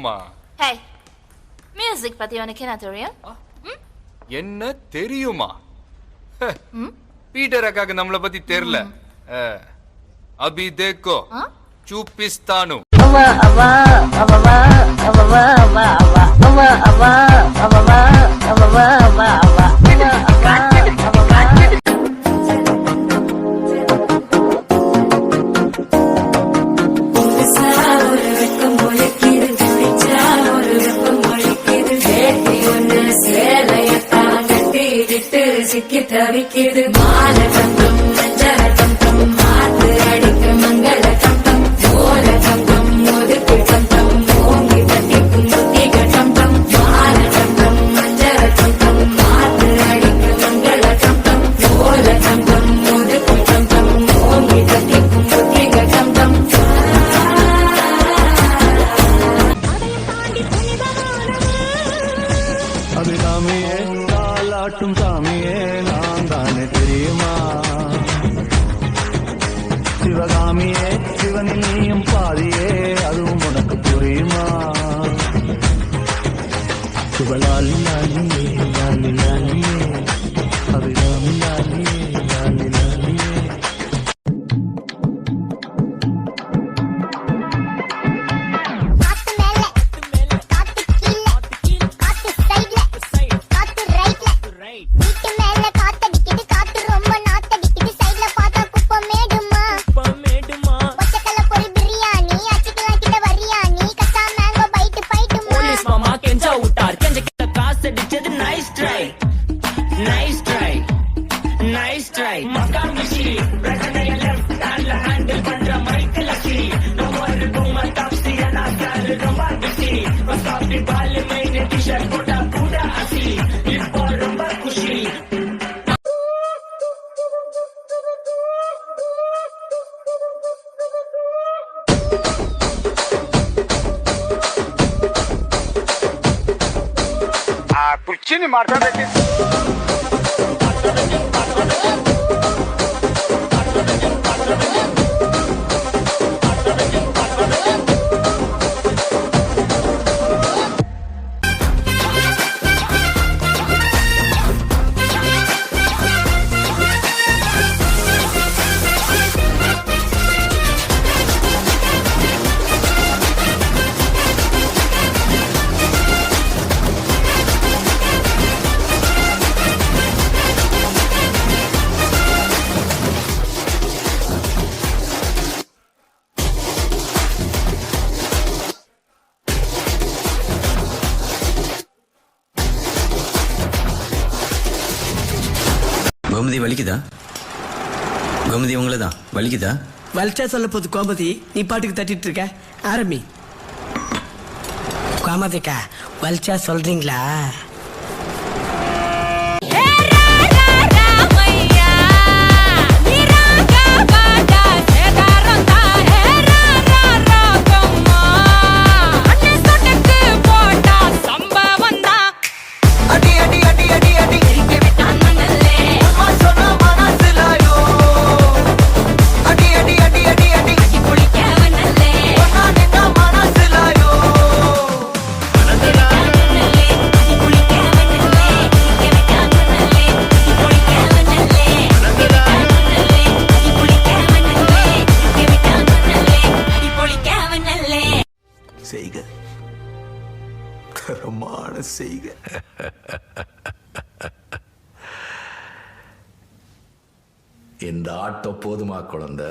தெரியுமா? ஹே, மியூசிக் பத்தி உனக்கு என்ன தெரியும்? என்ன தெரியுமா? பீட்டர் அக்காக்கு நம்மள பத்தி தெரியல. அபி தேக்கோ చూపిస్తాను. சிக்கி தவிக்கிது மால கம்பம் மஞ்சள கம்பம் மாத்து அடிக்க மங்கள கம்பம் மோல கம்பம் முதுக்கு கம்பம் ஓங்கி தட்டிக்கும் புத்திக கம்பம் மால கம்பம் மஞ்சள கம்பம் மாத்து அடிக்க மங்கள கம்பம் மோல கம்பம் முதுக்கு கம்பம் ஓங்கி தட்டிக்கும் புத்திக கம்பம் அபிராமியே காலாட்டும் சாமியே நான் தானே தெரியுமா? சிவகாமியே சிவனில் நீயும் பாதியே அதுவும் உனக்கு புரியுமா? சிவலாலி லாலியே லாலி லாலியே அபிராமி லாலியே லாலி லாலியே. కూర్చుని మాట్లాడండి. கோமதி வலிக்குதா? கோமதி உங்களதான் வலிக்குதா? வலிச்சா சொல்ல போது கோமதி, நீ பாட்டுக்கு தட்டிட்டு இருக்க. ஆரம்பி. கோமதிக்கா வலிச்சா சொல்றீங்களா? செய்க தரமான செய்க. இந்த ஆட்டம் போதுமா குழந்தை?